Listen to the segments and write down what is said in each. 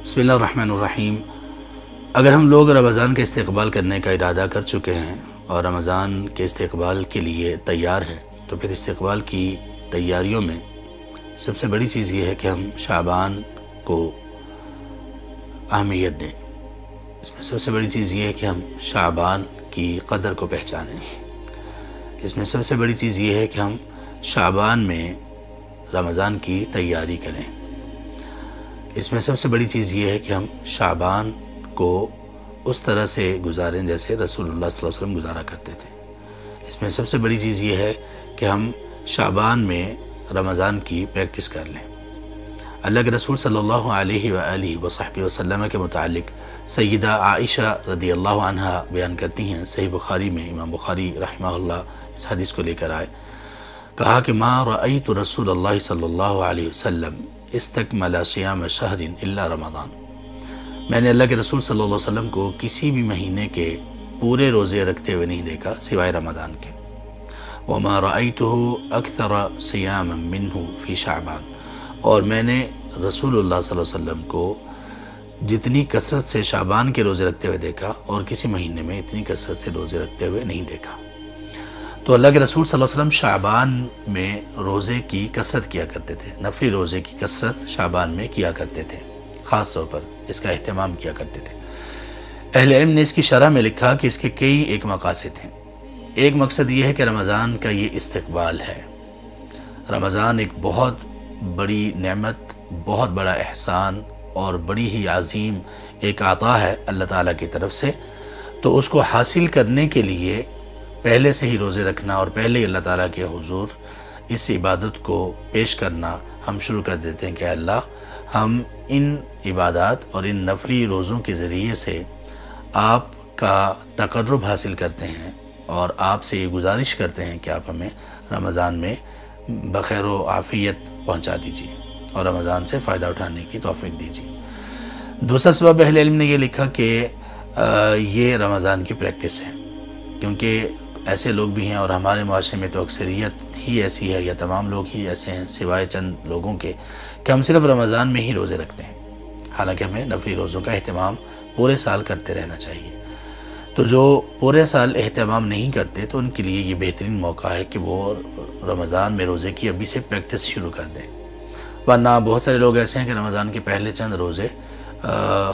بسم اللہ الرحمن الرحیم۔ اگر ہم لوگ رمضان کا استقبال کرنے کا ارادہ کر چکے ہیں اور رمضان کے استقبال کے لیے تیار ہیں، تو پھر استقبال کی تیاریوں میں سب سے بڑی چیز یہ ہے کہ ہم شعبان کو اہمیت دیں۔ اس میں سب سے بڑی چیز یہ ہے کہ ہم شعبان کی قدر کو پہچانیں۔ اس میں سب سے بڑی چیز یہ ہے کہ ہم شعبان میں رمضان کی تیاری کریں۔ اس میں سب سے بڑی چیز یہ ہے کہ ہم شعبان کو اس طرح سے گزاریں جیسے رسول اللہ صلی اللہ علیہ وسلم گزارا کرتے تھے۔ اس میں سب سے بڑی چیز یہ ہے کہ ہم شعبان میں رمضان کی پریکٹس کر لیں۔ اللہ کے رسول صلی اللہ علیہ وآلہ وصحبہ وسلم کے متعلق سیدہ عائشہ رضی اللہ عنہا بیان کرتی ہیں، صحیح بخاری میں امام بخاری رحمہ اللہ اس حدیث کو لے کر آئے، کہا کہ ما رأیت رسول اللہ صلی اللہ علیہ وسلم استکمل صیام شہر الا رمضان۔ میں نے اللہ کے رسول صلی اللہ علیہ وسلم کو کسی بھی مہینے کے پورے روزے رکھتے ہوئے نہیں دیکھا سوائے رمضان کے۔ وما رأیتہ اکثر صیاما منہ فی شعبان، اور میں نے رسول اللہ صلی اللہ علیہ وسلم کو جتنی کثرت سے شعبان کے روزے رکھتے ہوئے دیکھا اور کسی مہینے میں اتنی کثرت سے روزے رکھتے ہوئے نہیں دیکھا۔ تو اللہ کے رسول صلی اللہ علیہ وسلم شعبان میں روزے کی کثرت کیا کرتے تھے، نفلی روزے کی کثرت شعبان میں کیا کرتے تھے، خاص طور پر اس کا اہتمام کیا کرتے تھے۔ اہل علم نے اس کی شرح میں لکھا کہ اس کے کئی ایک مقاصد ہیں۔ ایک مقصد یہ ہے کہ رمضان کا یہ استقبال ہے۔ رمضان ایک بہت بڑی نعمت، بہت بڑا احسان اور بڑی ہی عظیم ایک عطا ہے اللہ تعالیٰ کی طرف سے، تو اس کو حاصل کرنے کے لیے پہلے سے ہی روزے رکھنا اور پہلے ہی اللہ تعالیٰ کے حضور اس عبادت کو پیش کرنا ہم شروع کر دیتے ہیں کہ اللہ ہم ان عبادات اور ان نفلی روزوں کے ذریعے سے آپ کا تقرب حاصل کرتے ہیں اور آپ سے یہ گزارش کرتے ہیں کہ آپ ہمیں رمضان میں بخیر و عافیت پہنچا دیجیے اور رمضان سے فائدہ اٹھانے کی توفیق دیجیے۔ دوسرا سبب اہل علم نے یہ لکھا کہ یہ رمضان کی پریکٹس ہے، کیونکہ ایسے لوگ بھی ہیں اور ہمارے معاشرے میں تو اکثریت ہی ایسی ہے یا تمام لوگ ہی ایسے ہیں سوائے چند لوگوں کے کہ ہم صرف رمضان میں ہی روزے رکھتے ہیں، حالانکہ ہمیں نفلی روزوں کا اہتمام پورے سال کرتے رہنا چاہیے۔ تو جو پورے سال اہتمام نہیں کرتے تو ان کے لیے یہ بہترین موقع ہے کہ وہ رمضان میں روزے کی ابھی سے پریکٹس شروع کر دیں، ورنہ بہت سارے لوگ ایسے ہیں کہ رمضان کے پہلے چند روزے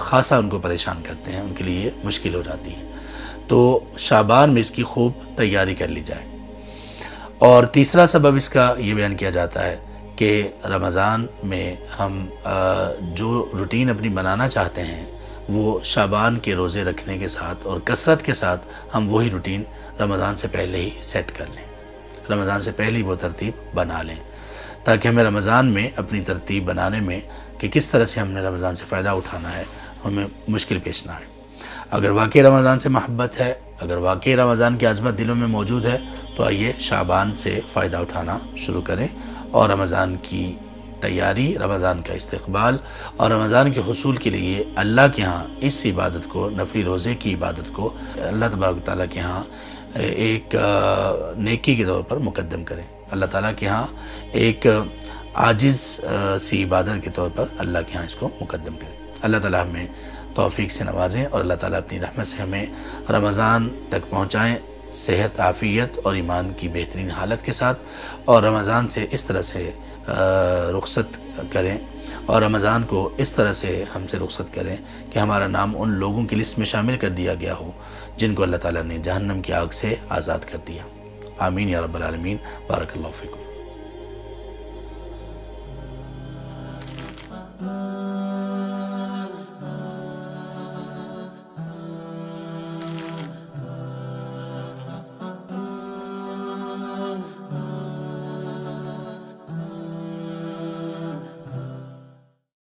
خاصا ان کو پریشان کرتے ہیں، ان کے لیے مشکل ہو جاتی ہے۔ تو شعبان میں اس کی خوب تیاری کر لی جائے۔ اور تیسرا سبب اس کا یہ بیان کیا جاتا ہے کہ رمضان میں ہم جو روٹین اپنی بنانا چاہتے ہیں وہ شعبان کے روزے رکھنے کے ساتھ اور کثرت کے ساتھ ہم وہی روٹین رمضان سے پہلے ہی سیٹ کر لیں، رمضان سے پہلے ہی وہ ترتیب بنا لیں، تاکہ ہمیں رمضان میں اپنی ترتیب بنانے میں کہ کس طرح سے ہم نے رمضان سے فائدہ اٹھانا ہے ہمیں مشکل پیش نہ آئے۔ اگر واقعی رمضان سے محبت ہے، اگر واقعی رمضان کی عظمت دلوں میں موجود ہے تو آئیے شعبان سے فائدہ اٹھانا شروع کریں اور رمضان کی تیاری، رمضان کا استقبال اور رمضان کے حصول کے لیے اللہ کے ہاں اس عبادت کو، نفلی روزے کی عبادت کو اللہ تبارک و تعالیٰ کے ہاں ایک نیکی کے طور پر مقدم کریں، اللہ تعالیٰ کے ہاں ایک عاجز سی عبادت کے طور پر اللہ کے ہاں اس کو مقدم کریں۔ اللہ تعالیٰ ہمیں توفیق سے نوازیں اور اللہ تعالیٰ اپنی رحمت سے ہمیں رمضان تک پہنچائیں، صحت، عافیت اور ایمان کی بہترین حالت کے ساتھ، اور رمضان سے اس طرح سے رخصت کریں اور رمضان کو اس طرح سے ہم سے رخصت کریں کہ ہمارا نام ان لوگوں کی لسٹ میں شامل کر دیا گیا ہو جن کو اللہ تعالیٰ نے جہنم کی آگ سے آزاد کر دیا۔ آمین یا رب العالمین۔ بارک اللہ فیکم۔